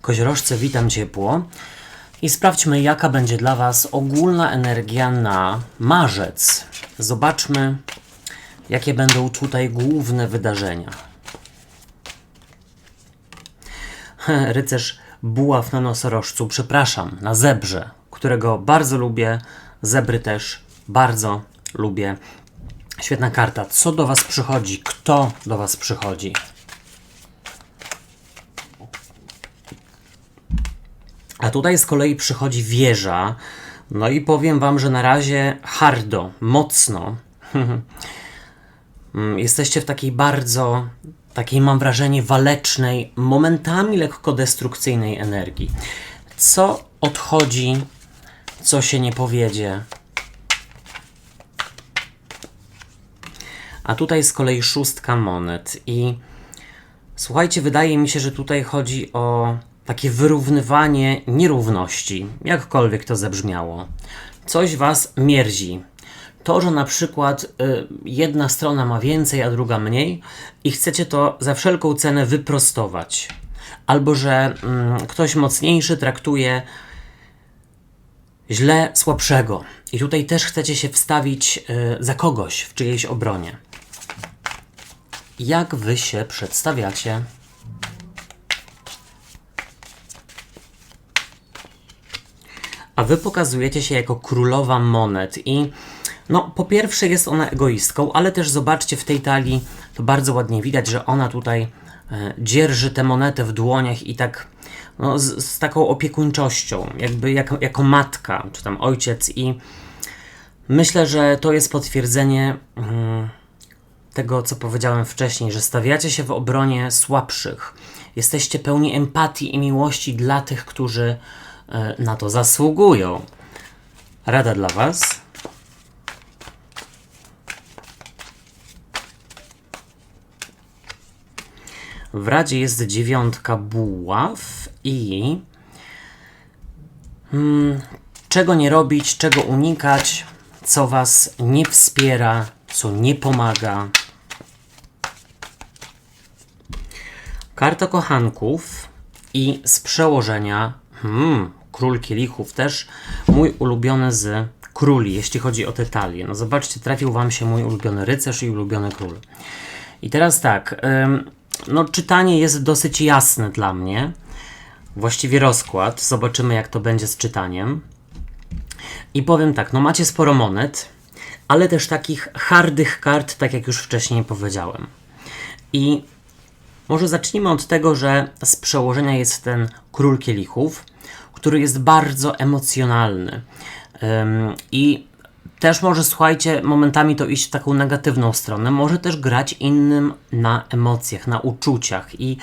Koziorożce, witam ciepło i sprawdźmy, jaka będzie dla Was ogólna energia na marzec. Zobaczmy, jakie będą tutaj główne wydarzenia. Rycerz buław na nosorożcu, przepraszam, na zebrze, którego bardzo lubię. Zebry też bardzo lubię. Świetna karta. Co do Was przychodzi? Kto do Was przychodzi? A tutaj z kolei przychodzi wieża. No i powiem Wam, że na razie hardo, mocno. Jesteście w takiej mam wrażenie walecznej, momentami lekko destrukcyjnej energii. Co odchodzi, co się nie powiedzie. A tutaj z kolei szóstka monet. I słuchajcie, wydaje mi się, że tutaj chodzi o takie wyrównywanie nierówności, jakkolwiek to zabrzmiało. Coś Was mierzi. To, że na przykład jedna strona ma więcej, a druga mniej i chcecie to za wszelką cenę wyprostować. Albo że ktoś mocniejszy traktuje źle słabszego. I tutaj też chcecie się wstawić za kogoś w czyjejś obronie. Jak Wy się przedstawiacie? A Wy pokazujecie się jako królowa monet i no, po pierwsze jest ona egoistką, ale też zobaczcie w tej talii, to bardzo ładnie widać, że ona tutaj dzierży tę monetę w dłoniach i tak no, z taką opiekuńczością, jakby jako matka, czy tam ojciec, i myślę, że to jest potwierdzenie tego, co powiedziałem wcześniej, że stawiacie się w obronie słabszych. Jesteście pełni empatii i miłości dla tych, którzy na to zasługują. Rada dla Was. W radzie jest dziewiątka buław i czego nie robić, czego unikać, co Was nie wspiera, co nie pomaga. Karta kochanków i z przełożenia król kielichów, też mój ulubiony z króli, jeśli chodzi o te talie. No zobaczcie, trafił Wam się mój ulubiony rycerz i ulubiony król. I teraz tak, no czytanie jest dosyć jasne dla mnie. Właściwie rozkład. Zobaczymy, jak to będzie z czytaniem. I powiem tak, no macie sporo monet, ale też takich hardych kart, tak jak już wcześniej powiedziałem. I może zacznijmy od tego, że z przełożenia jest ten król kielichów, który jest bardzo emocjonalny. I też może, słuchajcie, momentami to iść w taką negatywną stronę. Może też grać innym na emocjach, na uczuciach. I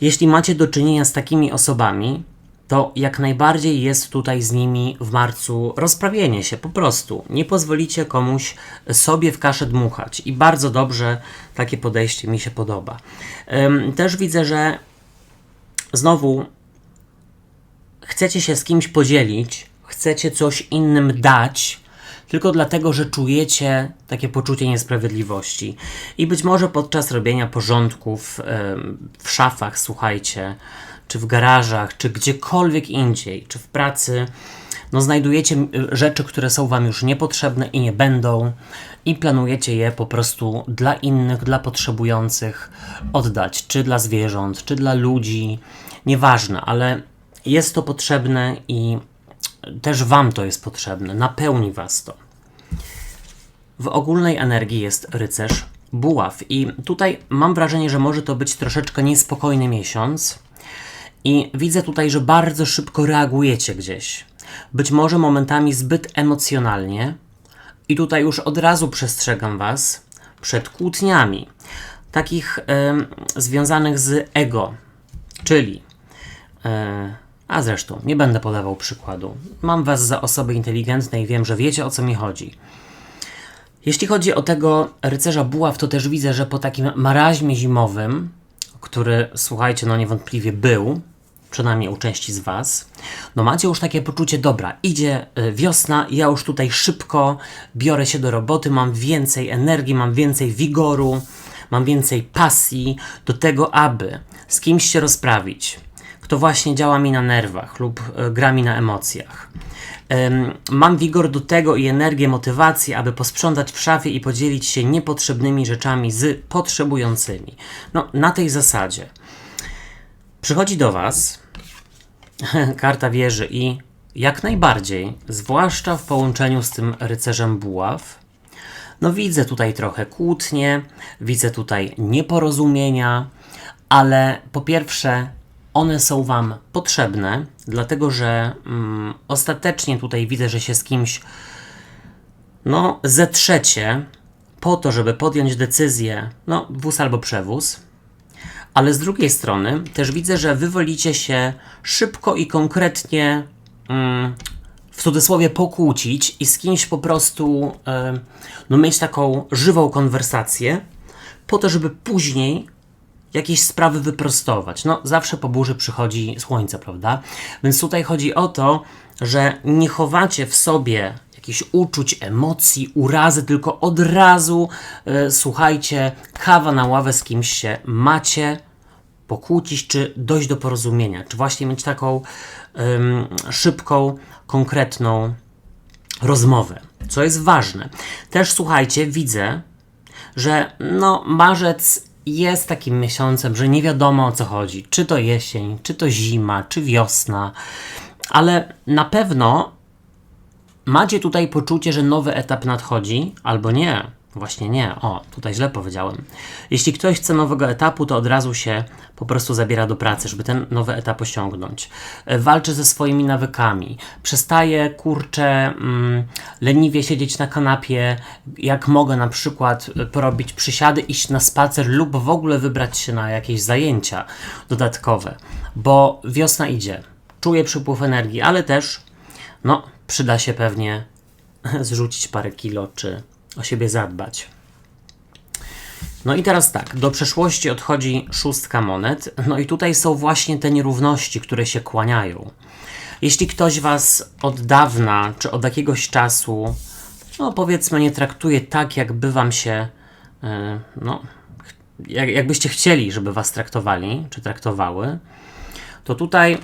jeśli macie do czynienia z takimi osobami, to jak najbardziej jest tutaj z nimi w marcu rozprawienie się, po prostu. Nie pozwolicie komuś sobie w kaszę dmuchać. I bardzo dobrze takie podejście mi się podoba. Też widzę, że znowu chcecie się z kimś podzielić, chcecie coś innym dać, tylko dlatego, że czujecie takie poczucie niesprawiedliwości. I być może podczas robienia porządków w szafach, słuchajcie, czy w garażach, czy gdziekolwiek indziej, czy w pracy, no znajdujecie rzeczy, które są Wam już niepotrzebne i nie będą, i planujecie je po prostu dla innych, dla potrzebujących oddać, czy dla zwierząt, czy dla ludzi, nieważne, ale jest to potrzebne i też Wam to jest potrzebne, napełni Was to. W ogólnej energii jest rycerz buław i tutaj mam wrażenie, że może to być troszeczkę niespokojny miesiąc i widzę tutaj, że bardzo szybko reagujecie gdzieś. Być może momentami zbyt emocjonalnie i tutaj już od razu przestrzegam Was przed kłótniami, takich związanych z ego, czyli a zresztą, nie będę podawał przykładu. Mam Was za osoby inteligentne i wiem, że wiecie, o co mi chodzi. Jeśli chodzi o tego rycerza buław, to też widzę, że po takim maraźmie zimowym, który, słuchajcie, no niewątpliwie był, przynajmniej u części z Was, no macie już takie poczucie, dobra, idzie wiosna, ja już tutaj szybko biorę się do roboty, mam więcej energii, mam więcej wigoru, mam więcej pasji do tego, aby z kimś się rozprawić, kto właśnie działa mi na nerwach lub gra mi na emocjach. Mam wigor do tego i energię, motywację, aby posprzątać w szafie i podzielić się niepotrzebnymi rzeczami z potrzebującymi. No, na tej zasadzie. Przychodzi do Was karta wieży i jak najbardziej, zwłaszcza w połączeniu z tym rycerzem buław, no widzę tutaj trochę kłótnie, widzę tutaj nieporozumienia, ale po pierwsze one są Wam potrzebne, dlatego że ostatecznie tutaj widzę, że się z kimś zetrzecie po to, żeby podjąć decyzję, wóz albo przewóz, ale z drugiej strony też widzę, że Wy wolicie się szybko i konkretnie w cudzysłowie pokłócić i z kimś po prostu mieć taką żywą konwersację po to, żeby później jakieś sprawy wyprostować. Zawsze po burzy przychodzi słońce, prawda? Więc tutaj chodzi o to, że nie chowacie w sobie jakichś uczuć, emocji, urazy, tylko od razu słuchajcie, kawa na ławę z kimś się macie pokłócić, czy dojść do porozumienia, czy właśnie mieć taką szybką, konkretną rozmowę, co jest ważne. Też słuchajcie, widzę, że marzec jest takim miesiącem, że nie wiadomo o co chodzi, czy to jesień, czy to zima, czy wiosna, ale na pewno macie tutaj poczucie, że nowy etap nadchodzi, albo nie. Właśnie nie. Tutaj źle powiedziałem. Jeśli ktoś chce nowego etapu, to od razu się po prostu zabiera do pracy, żeby ten nowy etap osiągnąć. Walczy ze swoimi nawykami. Przestaje, leniwie siedzieć na kanapie. Jak mogę na przykład porobić przysiady, iść na spacer lub w ogóle wybrać się na jakieś zajęcia dodatkowe. Bo wiosna idzie. Czuję przypływ energii, ale też przyda się pewnie zrzucić parę kilo, czy o siebie zadbać. I teraz tak, do przeszłości odchodzi 6 monet, i tutaj są właśnie te nierówności, które się kłaniają. Jeśli ktoś Was od dawna, czy od jakiegoś czasu, powiedzmy nie traktuje tak, jakby Wam się, jakbyście chcieli, żeby Was traktowali, czy traktowały, to tutaj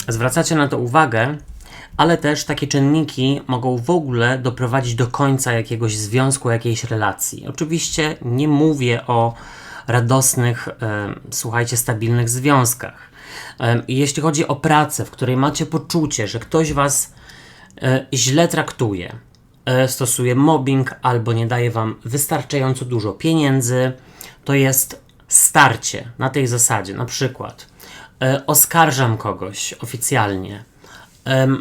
zwracacie na to uwagę, ale też takie czynniki mogą w ogóle doprowadzić do końca jakiegoś związku, jakiejś relacji. Oczywiście nie mówię o radosnych, stabilnych związkach. Jeśli chodzi o pracę, w której macie poczucie, że ktoś Was źle traktuje, stosuje mobbing albo nie daje Wam wystarczająco dużo pieniędzy, to jest starcie na tej zasadzie. Na przykład oskarżam kogoś oficjalnie,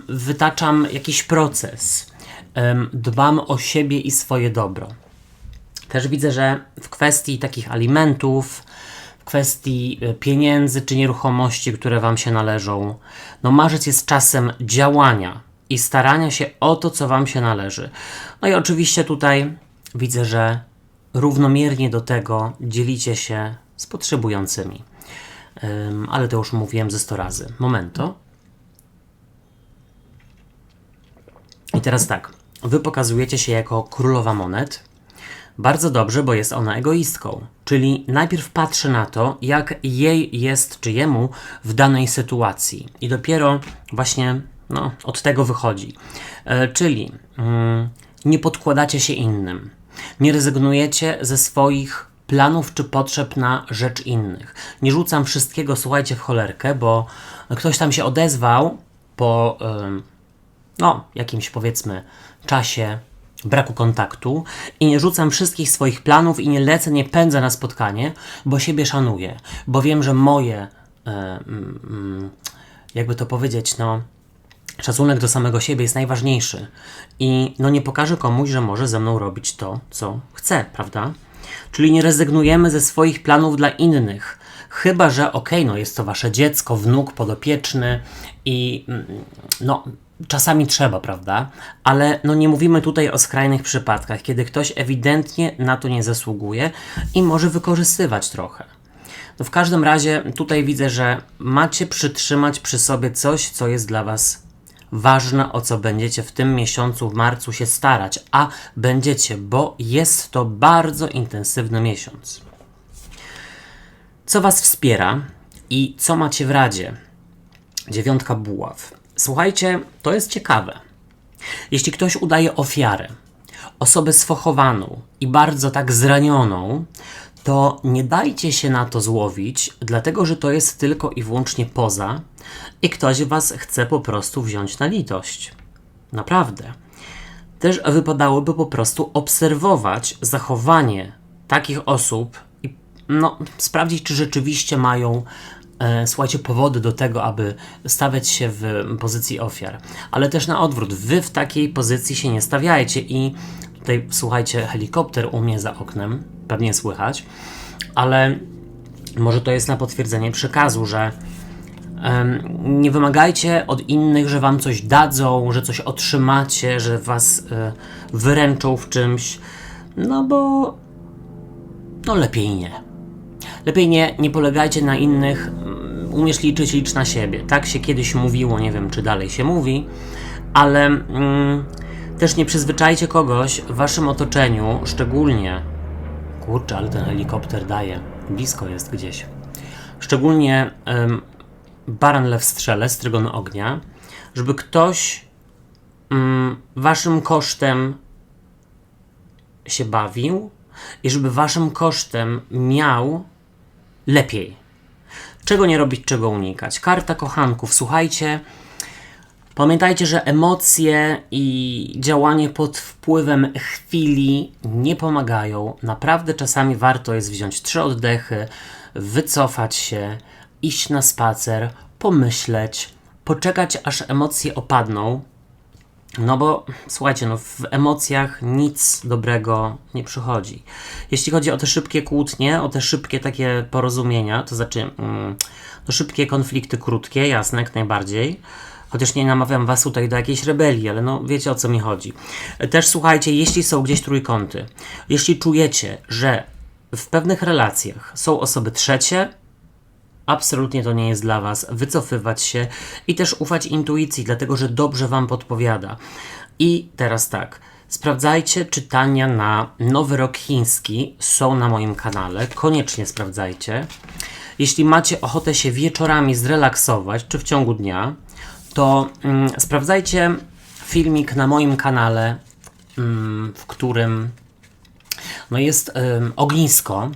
wytaczam jakiś proces, dbam o siebie i swoje dobro. Też widzę, że w kwestii takich alimentów, w kwestii pieniędzy czy nieruchomości, które Wam się należą, marzec jest czasem działania i starania się o to, co Wam się należy. I oczywiście tutaj widzę, że równomiernie do tego dzielicie się z potrzebującymi. Ale to już mówiłem ze 100 razy. Momento. I teraz tak, Wy pokazujecie się jako królowa monet. Bardzo dobrze, bo jest ona egoistką. Czyli najpierw patrzy na to, jak jej jest, czy jemu w danej sytuacji. I dopiero właśnie od tego wychodzi. Czyli nie podkładacie się innym. Nie rezygnujecie ze swoich planów czy potrzeb na rzecz innych. Nie rzucam wszystkiego, słuchajcie, w cholerkę, bo ktoś tam się odezwał po jakimś, powiedzmy, czasie braku kontaktu i nie rzucam wszystkich swoich planów i nie lecę, nie pędzę na spotkanie, bo siebie szanuję, bo wiem, że moje jakby to powiedzieć, szacunek do samego siebie jest najważniejszy i nie pokażę komuś, że może ze mną robić to, co chce, prawda? Czyli nie rezygnujemy ze swoich planów dla innych, chyba że jest to wasze dziecko, wnuk, podopieczny i czasami trzeba, prawda? Ale nie mówimy tutaj o skrajnych przypadkach, kiedy ktoś ewidentnie na to nie zasługuje i może wykorzystywać trochę. W każdym razie tutaj widzę, że macie przytrzymać przy sobie coś, co jest dla Was ważne, o co będziecie w tym miesiącu, w marcu się starać, a będziecie, bo jest to bardzo intensywny miesiąc. Co Was wspiera? I co macie w radzie? 9 buław. Słuchajcie, to jest ciekawe. Jeśli ktoś udaje ofiarę, osobę sfochowaną i bardzo tak zranioną, to nie dajcie się na to złowić, dlatego że to jest tylko i wyłącznie poza i ktoś was chce po prostu wziąć na litość. Naprawdę. Też wypadałoby po prostu obserwować zachowanie takich osób i sprawdzić, czy rzeczywiście mają słuchajcie, powody do tego, aby stawiać się w pozycji ofiar. Ale też na odwrót, wy w takiej pozycji się nie stawiajcie i tutaj, słuchajcie, helikopter u mnie za oknem, pewnie słychać, ale może to jest na potwierdzenie przekazu, że nie wymagajcie od innych, że wam coś dadzą, że coś otrzymacie, że was wyręczą w czymś, no bo lepiej nie. Lepiej nie polegajcie na innych, umiesz liczyć, licz na siebie. Tak się kiedyś mówiło, nie wiem czy dalej się mówi, ale też nie przyzwyczajcie kogoś w waszym otoczeniu, szczególnie, kurczę, ale ten helikopter daje, blisko jest gdzieś, szczególnie baran lew strzele, strygon ognia, żeby ktoś waszym kosztem się bawił i żeby waszym kosztem miał lepiej. Czego nie robić, czego unikać. Karta kochanków. Słuchajcie, pamiętajcie, że emocje i działanie pod wpływem chwili nie pomagają. Naprawdę czasami warto jest wziąć 3 oddechy, wycofać się, iść na spacer, pomyśleć, poczekać aż emocje opadną. No bo słuchajcie, w emocjach nic dobrego nie przychodzi. Jeśli chodzi o te szybkie kłótnie, o te szybkie takie porozumienia, to znaczy szybkie konflikty krótkie, jasne, jak najbardziej. Chociaż nie namawiam was tutaj do jakiejś rebelii, ale wiecie o co mi chodzi. Też słuchajcie, jeśli są gdzieś trójkąty, jeśli czujecie, że w pewnych relacjach są osoby trzecie, absolutnie to nie jest dla was, wycofywać się i też ufać intuicji, dlatego że dobrze wam podpowiada. I teraz tak, sprawdzajcie czytania na Nowy Rok Chiński, są na moim kanale, koniecznie sprawdzajcie. Jeśli macie ochotę się wieczorami zrelaksować, czy w ciągu dnia, to sprawdzajcie filmik na moim kanale, w którym jest ognisko,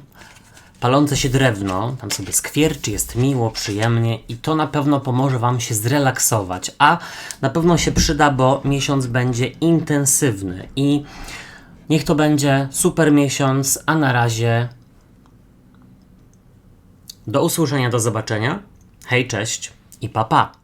palące się drewno, tam sobie skwierczy, jest miło, przyjemnie i to na pewno pomoże wam się zrelaksować, a na pewno się przyda, bo miesiąc będzie intensywny i niech to będzie super miesiąc, a na razie do usłyszenia, do zobaczenia, hej, cześć i pa pa!